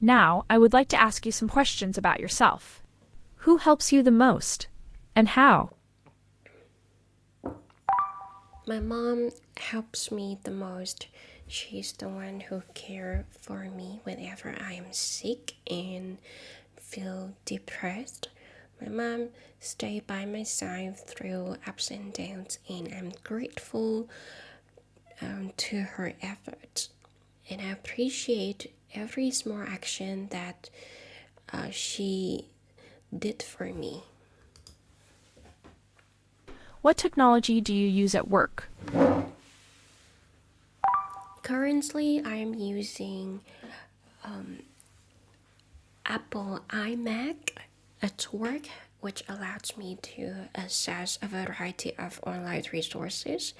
Now, I would like to ask you some questions about yourself. Who helps you the most, and how? My mom helps me the most. She's the one who cares for me whenever I am sick and feel depressed. My mom stayed by my side through ups and downs, and I'm grateful to her efforts. And I appreciate every small action that she did for me. What technology do you use at work? Currently, I'm using Apple iMac at work, which allows me to access a variety of online resources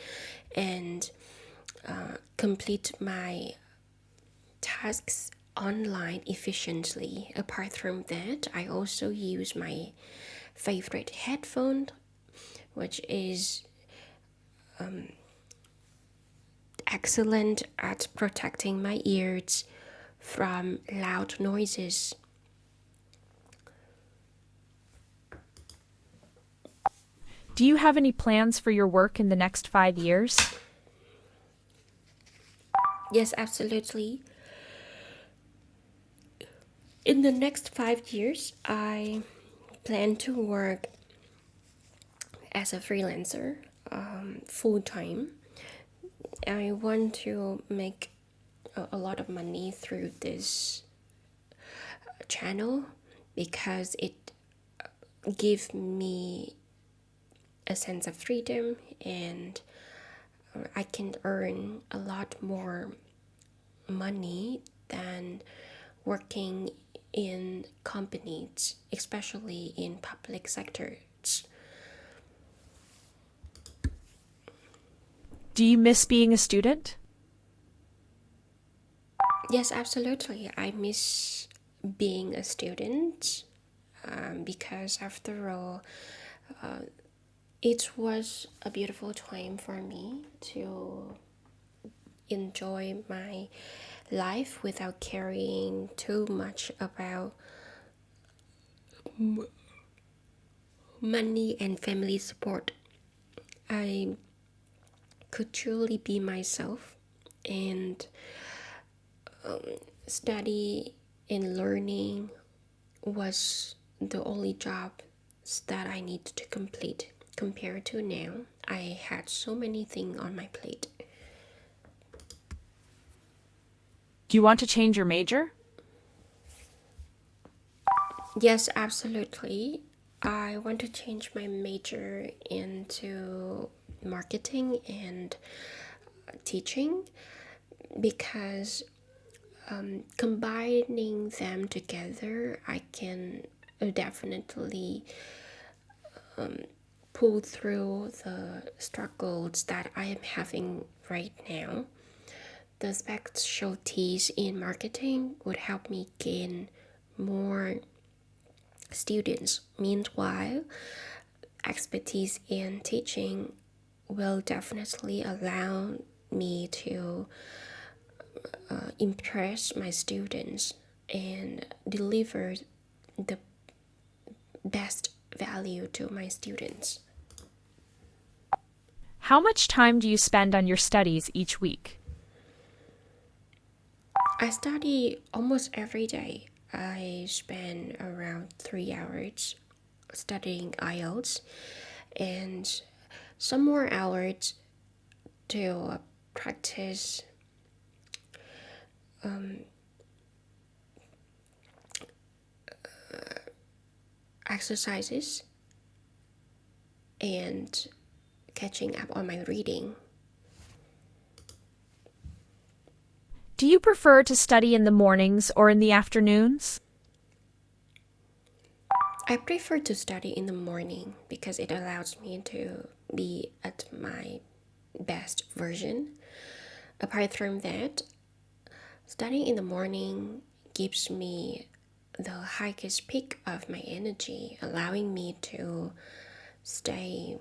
and complete my tasks online efficiently. Apart from that, I also use my favorite headphone, which is excellent at protecting my ears from loud noises. Do you have any plans for your work in the next 5 years? Yes, absolutely. In the next 5 years, I plan to work as a freelancer full time. I want to make a lot of money through this channel because it gives me a sense of freedom, and I can earn a lot more money than working in companies, especially in public sectors. Do you miss being a student? Yes, absolutely. I miss being a student because, after all, it was a beautiful time for me to enjoy my life without caring too much about money and family support. I could truly be myself and study and learning was the only job that I needed to complete. Compared to now, I had so many things on my plate. Do you want to change your major? Yes, absolutely. I want to change my major into marketing and teaching because combining them together, I can definitely pull through the struggles that I am having right now. The specialties in marketing would help me gain more students. Meanwhile, expertise in teaching will definitely allow me to impress my students and deliver the best value to my students. How much time do you spend on your studies each week? I study almost every day. I spend around 3 hours studying IELTS and some more hours to practice exercises and catching up on my reading. Do you prefer to study in the mornings or in the afternoons? I prefer to study in the morning because it allows me to be at my best version. Apart from that, studying in the morning gives me the highest peak of my energy, allowing me to stay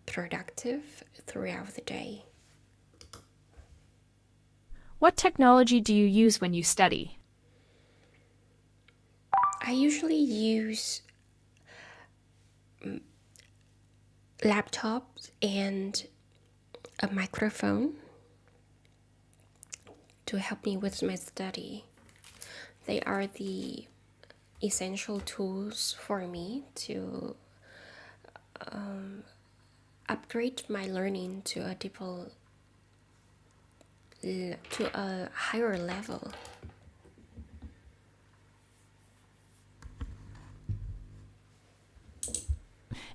productive throughout the day. What technology do you use when you study? I usually use laptops and a microphone to help me with my study. They are the essential tools for me to upgrade my learning to a higher level.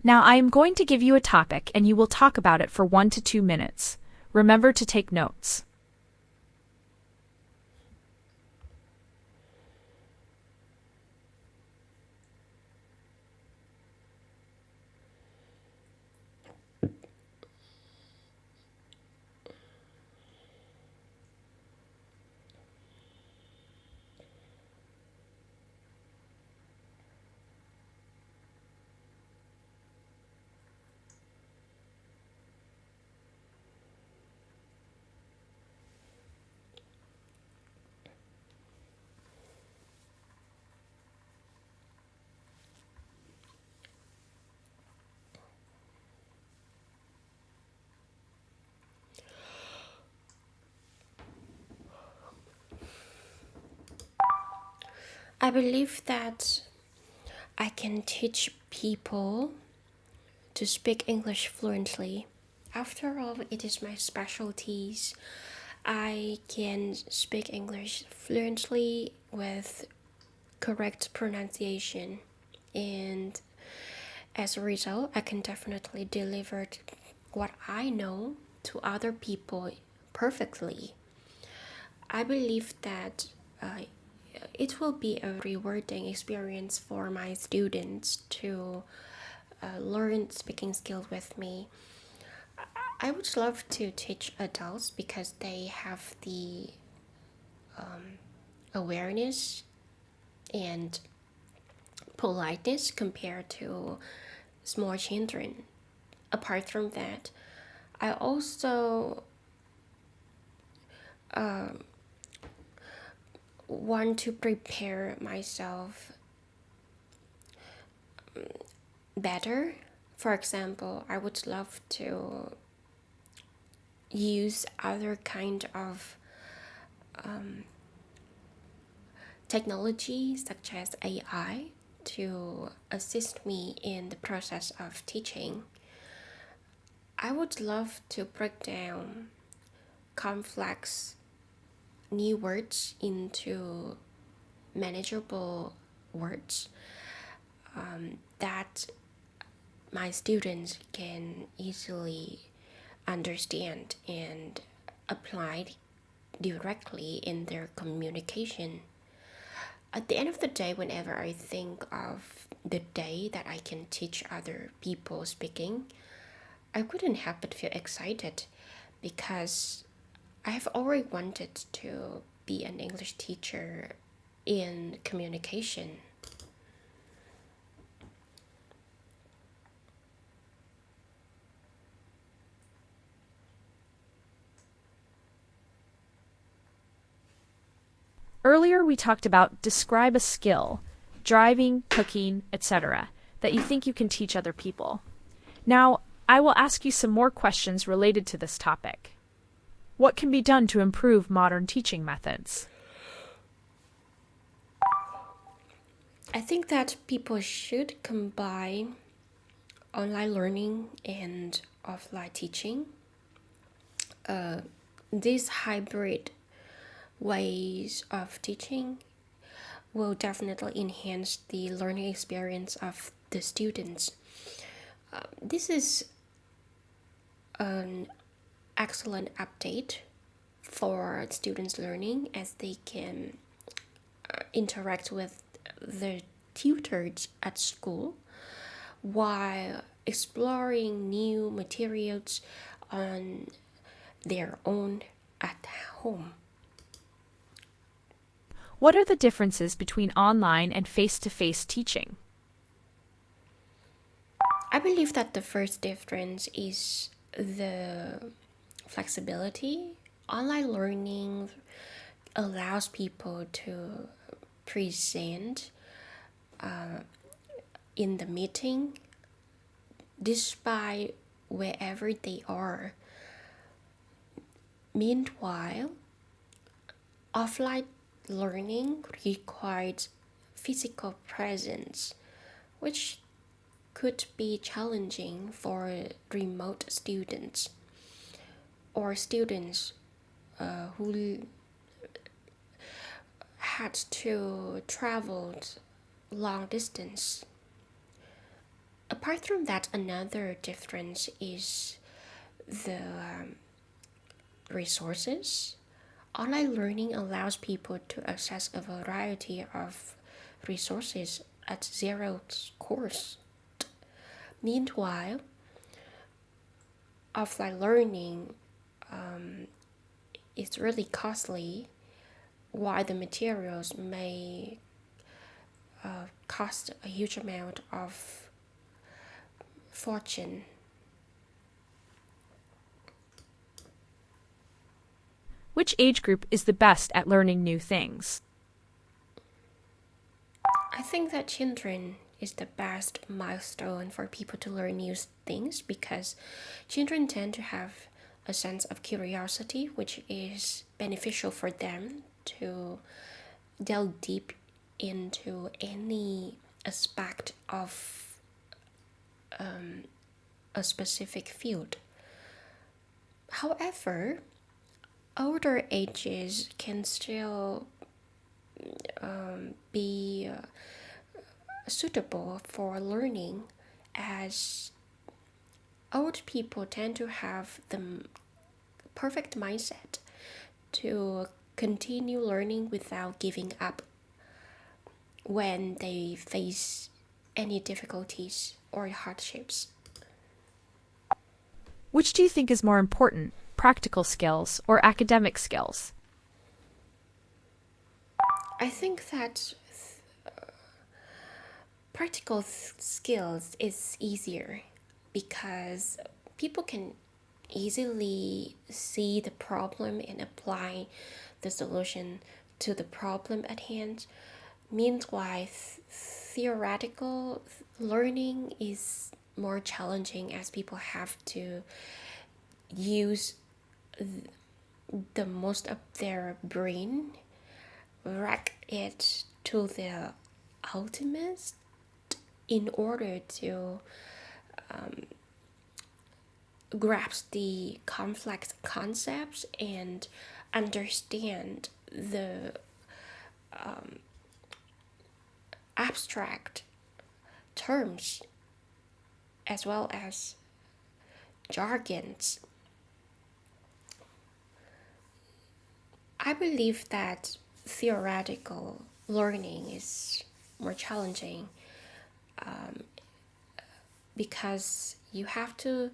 Now, I am going to give you a topic and you will talk about it for 1 to 2 minutes. Remember to take notes. I believe that I can teach people to speak English fluently. After all, it is my specialties. I can speak English fluently with correct pronunciation, and as a result, I can definitely deliver what I know to other people perfectly. I believe that it will be a rewarding experience for my students to learn speaking skills with me. I would love to teach adults because they have the awareness and politeness compared to small children. Apart from that, I also want to prepare myself better. For example, I would love to use other kind of technology such as AI to assist me in the process of teaching. I would love to break down complex new words into manageable words that my students can easily understand and apply directly in their communication. At the end of the day, whenever I think of the day that I can teach other people speaking, I couldn't help but feel excited because I have always wanted to be an English teacher in communication. Earlier, we talked about describe a skill, driving, cooking, etc., that you think you can teach other people. Now, I will ask you some more questions related to this topic. What can be done to improve modern teaching methods? I think that people should combine online learning and offline teaching. These hybrid ways of teaching will definitely enhance the learning experience of the students. This is an excellent update for students learning as they can interact with the tutors at school while exploring new materials on their own at home. What are the differences between online and face-to-face teaching? I believe that the first difference is the flexibility online learning allows people to present in the meeting despite wherever they are. Meanwhile, offline learning requires physical presence, which could be challenging for remote students or students who had to travel long distance. Apart from that, another difference is the resources. Online learning allows people to access a variety of resources at zero cost. Meanwhile, offline learning is really costly, while the materials may cost a huge amount of fortune. Which age group is the best at learning new things? I think that children is the best milestone for people to learn new things because children tend to have a sense of curiosity, which is beneficial for them to delve deep into any aspect of a specific field. However, older ages can still be suitable for learning, as old people tend to have the perfect mindset to continue learning without giving up when they face any difficulties or hardships. Which do you think is more important, practical skills or academic skills? I think that practical skills is easier because people can easily see the problem and apply the solution to the problem at hand. Meanwhile, theoretical learning is more challenging as people have to use the most of their brain, rack it to the ultimate in order to grasp the complex concepts and understand the abstract terms as well as jargons. I believe that theoretical learning is more challenging because you have to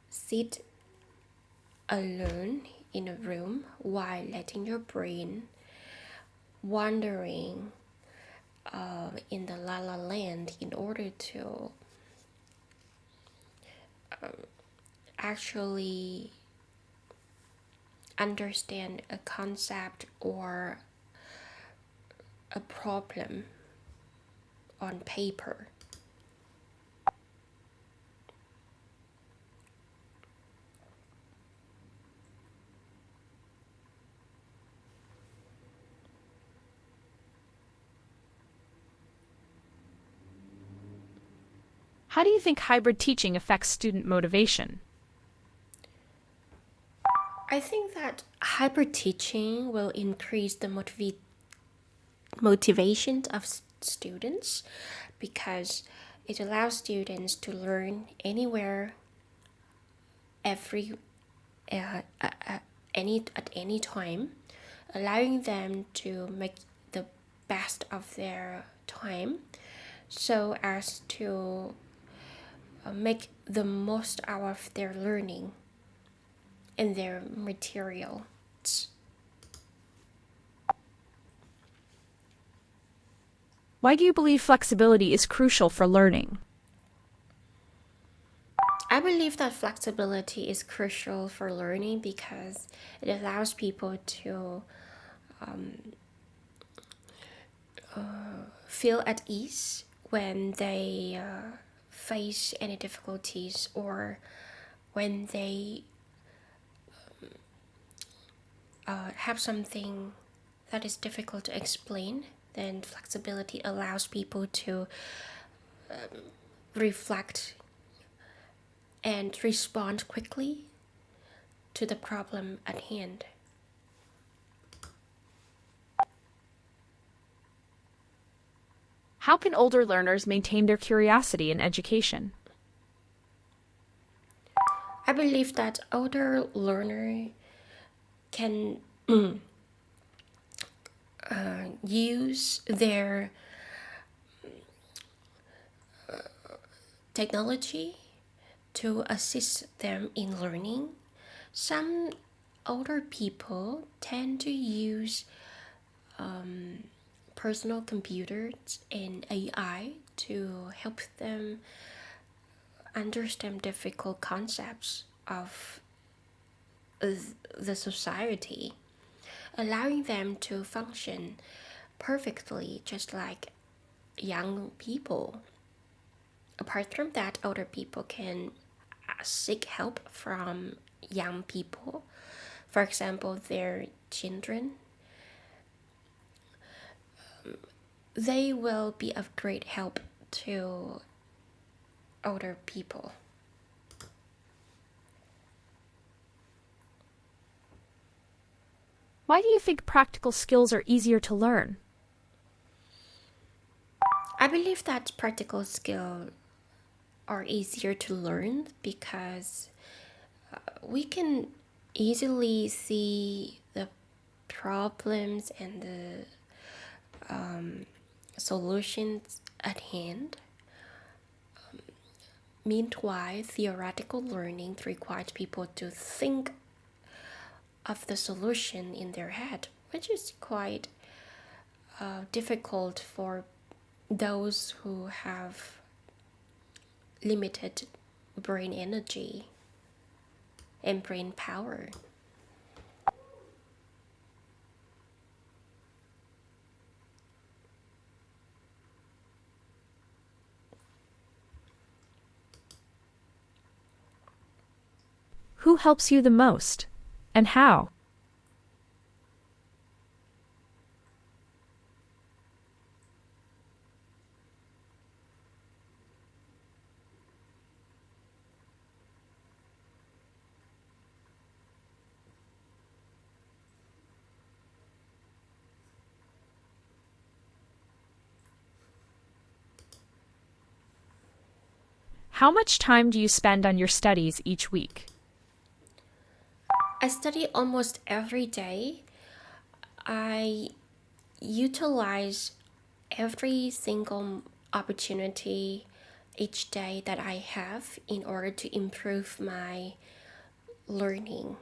sit alone in a room while letting your brain wandering in the la la land in order to actually understand a concept or a problem on paper. How do you think hybrid teaching affects student motivation? I think that hybrid teaching will increase the motivation of students because it allows students to learn anywhere, every at any time, allowing them to make the best of their time so as to make the most out of their learning and their materials. Why do you believe flexibility is crucial for learning? I believe that flexibility is crucial for learning because it allows people to feel at ease when they face any difficulties or when they have something that is difficult to explain. Then flexibility allows people to reflect and respond quickly to the problem at hand. How can older learners maintain their curiosity in education? I believe that older learner can use their technology to assist them in learning. Some older people tend to use personal computers and AI to help them understand difficult concepts of the society, allowing them to function perfectly just like young people. Apart from that, older people can seek help from young people. For example, their children. They will be of great help to older people. Why do you think practical skills are easier to learn? I believe that practical skills are easier to learn because we can easily see the problems and the solutions at hand. Meanwhile, theoretical learning requires people to think of the solution in their head, which is quite difficult for those who have limited brain energy and brain power. Who helps you the most, and how? How much time do you spend on your studies each week? I study almost every day. I utilize every single opportunity each day that I have in order to improve my learning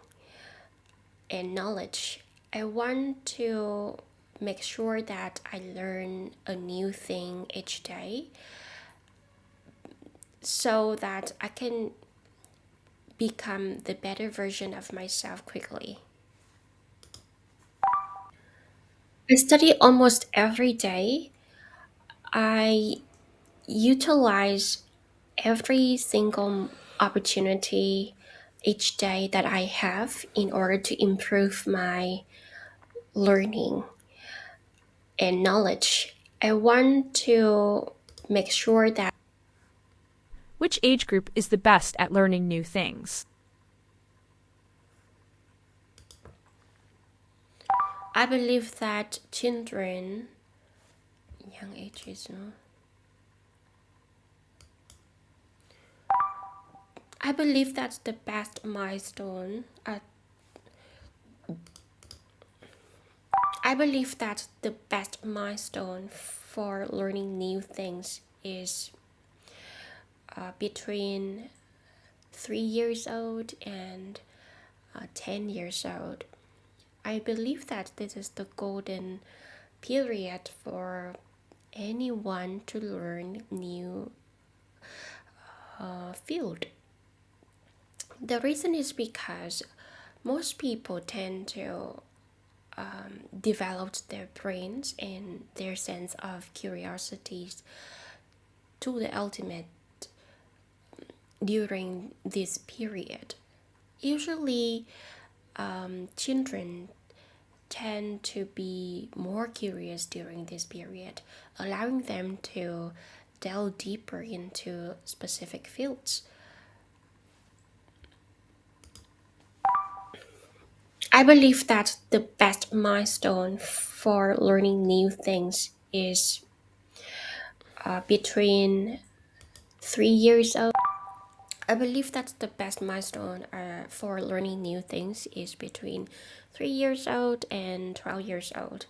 and knowledge. I want to make sure that I learn a new thing each day so that I can become the better version of myself quickly. I study almost every day. I utilize every single opportunity each day that I have in order to improve my learning and knowledge. I want to make sure that Which age group is the best at learning new things? I believe that children, young ages, no? I believe that's the best milestone. I believe that the best milestone for learning new things is between 3 years old and 10 years old. I believe that this is the golden period for anyone to learn new field. The reason is because most people tend to develop their brains and their sense of curiosities to the ultimate during this period. Usually, children tend to be more curious during this period, allowing them to delve deeper into specific fields. I believe that the best milestone for learning new things is between 3 years old. I believe that the best milestone for learning new things is between 3 years old and 12 years old.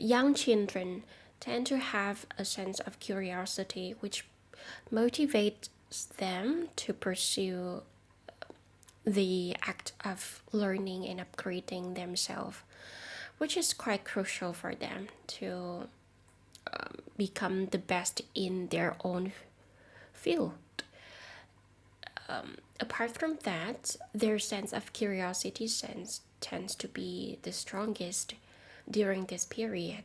Young children tend to have a sense of curiosity which motivates them to pursue the act of learning and upgrading themselves, which is quite crucial for them to become the best in their own field. Apart from that, their sense of curiosity sense tends to be the strongest during this period.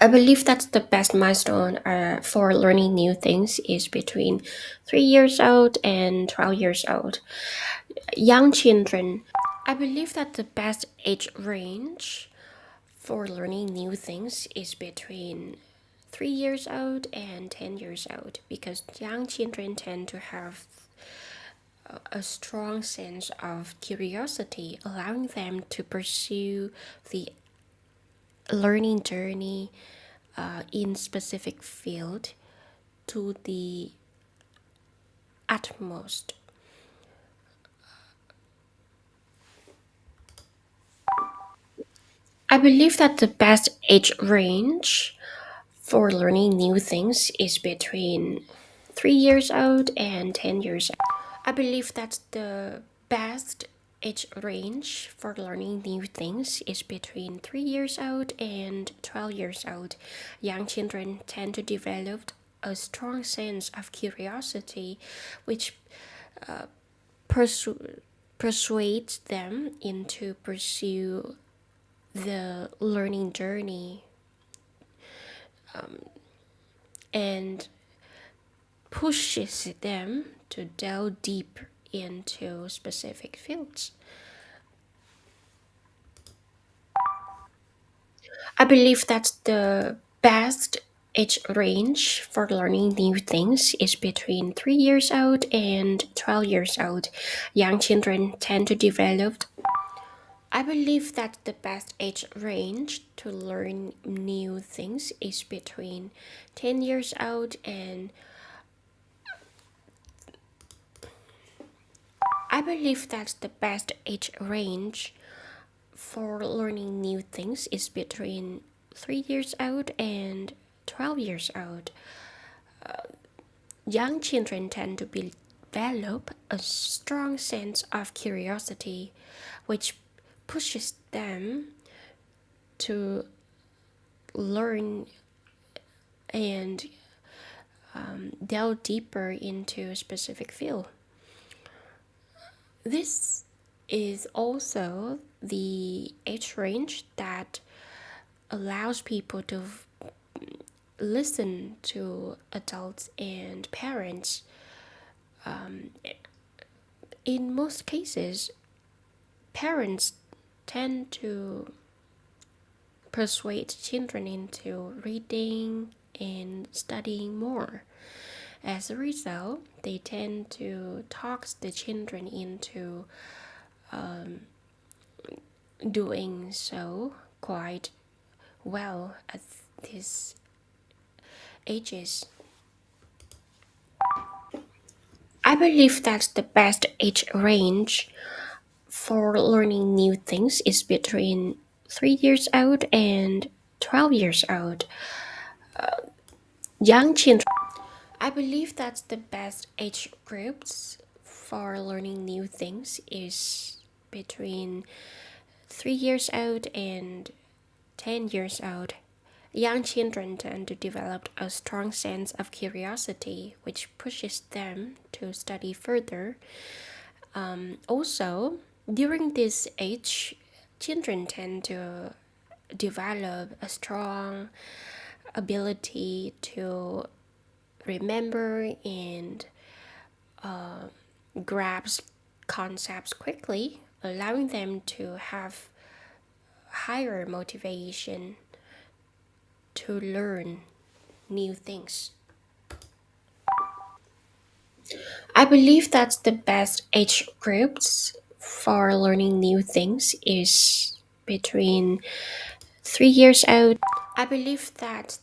I believe that the best milestone for learning new things is between 3 years old and 12 years old. Young children, I believe that the best age range for learning new things is between 3 years old and 10 years old because young children tend to have a strong sense of curiosity, allowing them to pursue the learning journey in specific field to the utmost. I believe that the best age range for learning new things is between 3 years old and 10 years old. I believe that the best age range for learning new things is between 3 years old and 12 years old. Young children tend to develop a strong sense of curiosity, which persuades them into pursue the learning journey and pushes them to delve deep into specific fields. I believe that the best age range for learning new things is between 3 years old and 12 years old. Young children tend to develop. I believe that the best age range to learn new things is between 10 years old and I believe that the best age range for learning new things is between 3 years old and 12 years old. Young children tend to develop a strong sense of curiosity, which pushes them to learn and delve deeper into a specific field. This is also the age range that allows people to listen to adults and parents. In most cases, parents tend to persuade children into reading and studying more. As a result, they tend to talk the children into doing so quite well at these ages. I believe that the best age range for learning new things is between 3 years old and 12 years old. Young children. I believe that the best age groups for learning new things is between 3 years old and 10 years old. Young children tend to develop a strong sense of curiosity, which pushes them to study further. Also, during this age, children tend to develop a strong ability to remember and grasp concepts quickly, allowing them to have higher motivation to learn new things. I believe that the best age groups for learning new things is between 3 years old. I believe that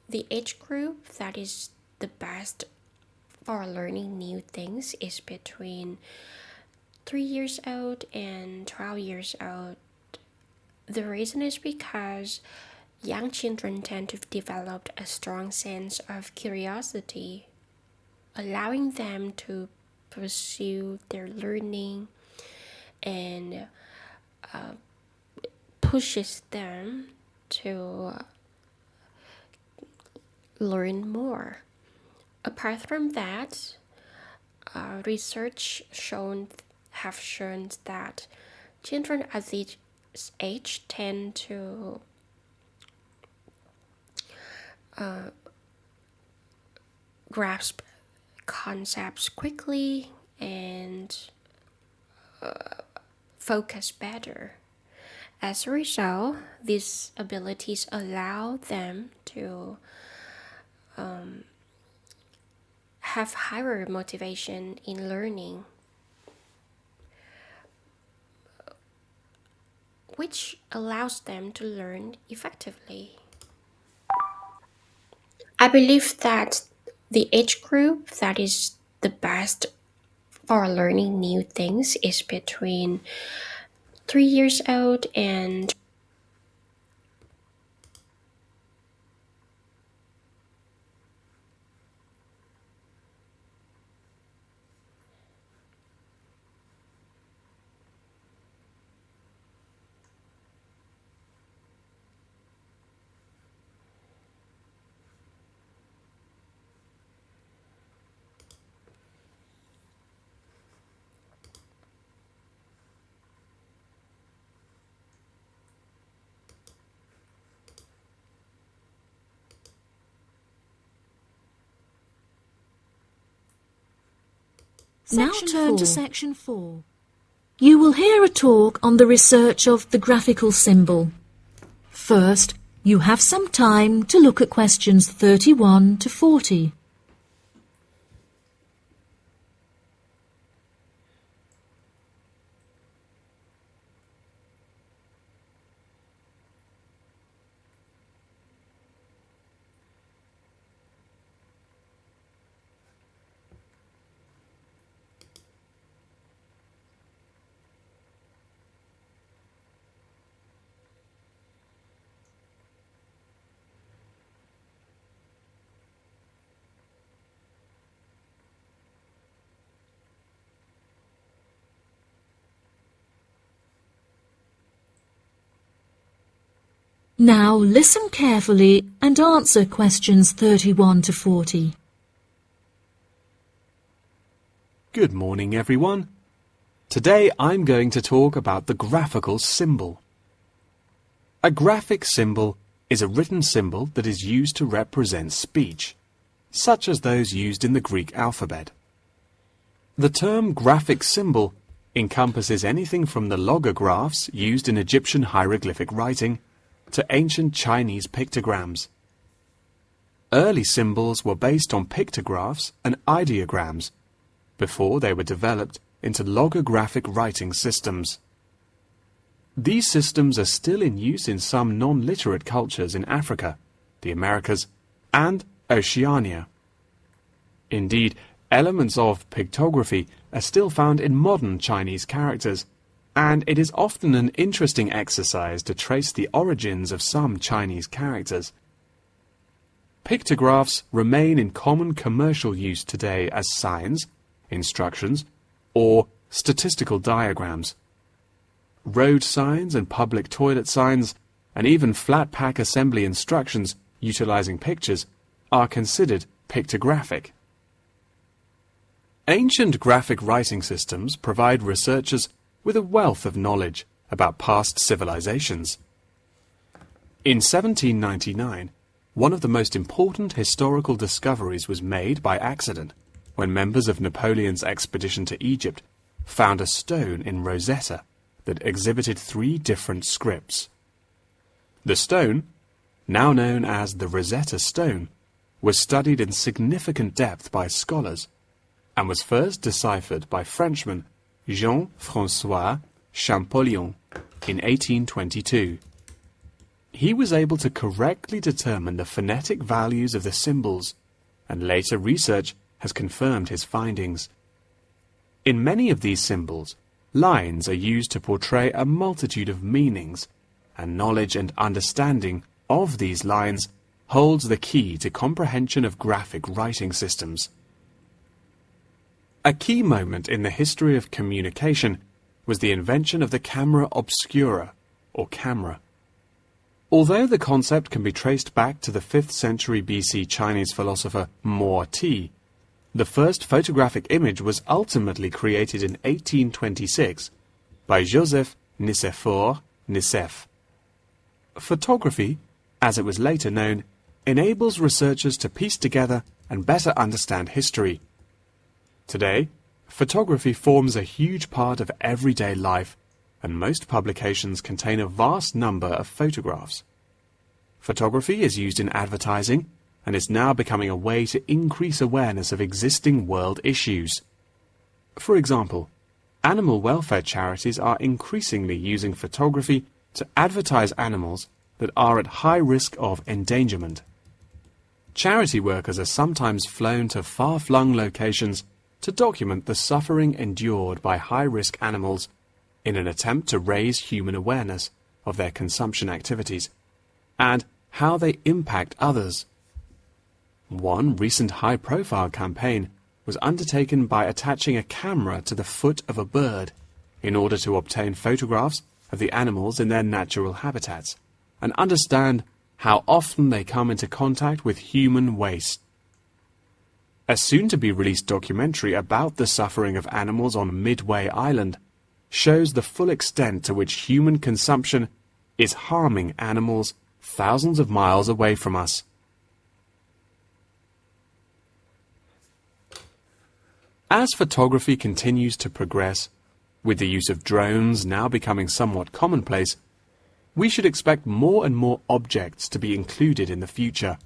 the age group that is the best for learning new things is between 3 years old and 12 years old. The reason is because young children tend to develop a strong sense of curiosity, allowing them to pursue their learning and pushes them to learn more. Apart from that, research have shown that children at this age tend to grasp concepts quickly and focus better. As a result, these abilities allow them to have higher motivation in learning, which allows them to learn effectively. I believe that the age group that is the best for learning new things is between 3 years old and Now turn to Section 4. You will hear a talk on the research of the graphical symbol. First, you have some time to look at questions 31 to 40. Now listen carefully and answer questions 31 to 40. Good morning, everyone. Today I'm going to talk about the graphical symbol. A graphic symbol is a written symbol that is used to represent speech, such as those used in the Greek alphabet. The term graphic symbol encompasses anything from the logographs used in Egyptian hieroglyphic writing to ancient Chinese pictograms. Early symbols were based on pictographs and ideograms before they were developed into logographic writing systems. These systems are still in use in some non-literate cultures in Africa, the Americas, and Oceania. Indeed, elements of pictography are still found in modern Chinese characters, and it is often an interesting exercise to trace the origins of some Chinese characters. Pictographs remain in common commercial use today as signs, instructions, or statistical diagrams. Road signs and public toilet signs, and even flat pack assembly instructions utilizing pictures, are considered pictographic. Ancient graphic writing systems provide researchers with a wealth of knowledge about past civilizations. In 1799, one of the most important historical discoveries was made by accident when members of Napoleon's expedition to Egypt found a stone in Rosetta that exhibited 3 different scripts. The stone, now known as the Rosetta Stone, was studied in significant depth by scholars and was first deciphered by Frenchman Jean-François Champollion in 1822. He was able to correctly determine the phonetic values of the symbols, and later research has confirmed his findings. In many of these symbols, lines are used to portray a multitude of meanings, and knowledge and understanding of these lines holds the key to comprehension of graphic writing systems. A key moment in the history of communication was the invention of the camera obscura, or camera. Although the concept can be traced back to the 5th century BC Chinese philosopher Mo Ti, the first photographic image was ultimately created in 1826 by Joseph Nicéphore Nicéph. Photography, as it was later known, enables researchers to piece together and better understand history. Today, photography forms a huge part of everyday life, and most publications contain a vast number of photographs. Photography is used in advertising and is now becoming a way to increase awareness of existing world issues. For example, animal welfare charities are increasingly using photography to advertise animals that are at high risk of endangerment. Charity workers are sometimes flown to far-flung locations to document the suffering endured by high-risk animals in an attempt to raise human awareness of their consumption activities and how they impact others. One recent high-profile campaign was undertaken by attaching a camera to the foot of a bird in order to obtain photographs of the animals in their natural habitats and understand how often they come into contact with human waste. A soon-to-be-released documentary about the suffering of animals on Midway Island shows the full extent to which human consumption is harming animals thousands of miles away from us. As photography continues to progress, with the use of drones now becoming somewhat commonplace, we should expect more and more objects to be included in the future,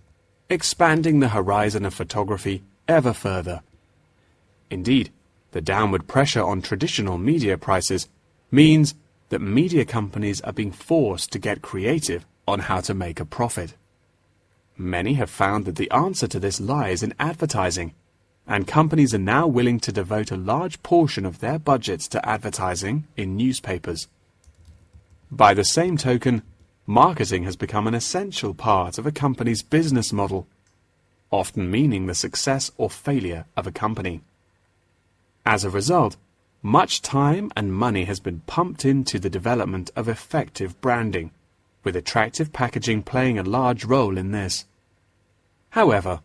expanding the horizon of photography ever further. Indeed, the downward pressure on traditional media prices means that media companies are being forced to get creative on how to make a profit. Many have found that the answer to this lies in advertising, and companies are now willing to devote a large portion of their budgets to advertising in newspapers. By the same token, marketing has become an essential part of a company's business model, often meaning the success or failure of a company. As a result, much time and money has been pumped into the development of effective branding, with attractive packaging playing a large role in this. However,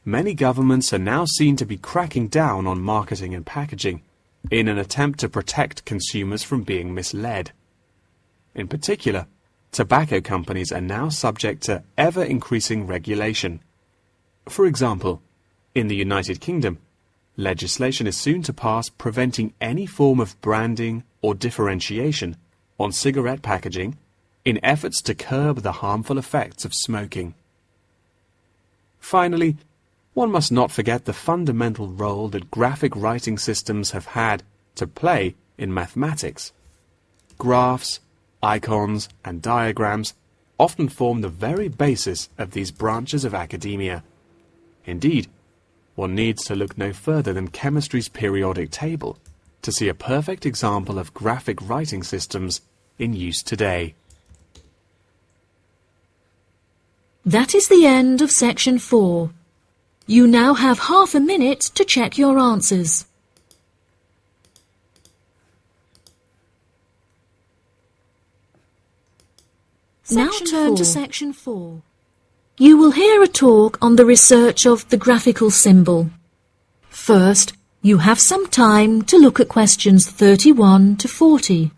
many governments are now seen to be cracking down on marketing and packaging in an attempt to protect consumers from being misled. In particular, tobacco companies are now subject to ever-increasing regulation. For example, in the United Kingdom, legislation is soon to pass preventing any form of branding or differentiation on cigarette packaging in efforts to curb the harmful effects of smoking. Finally, one must not forget the fundamental role that graphic writing systems have had to play in mathematics. Graphs, icons, and diagrams often form the very basis of these branches of academia. Indeed, one needs to look no further than chemistry's periodic table to see a perfect example of graphic writing systems in use today. That is the end of section 4. You now have half a minute to check your answers. Now turn to section 4. You will hear a talk on the research of the graphical symbol. First, you have some time to look at questions 31 to 40.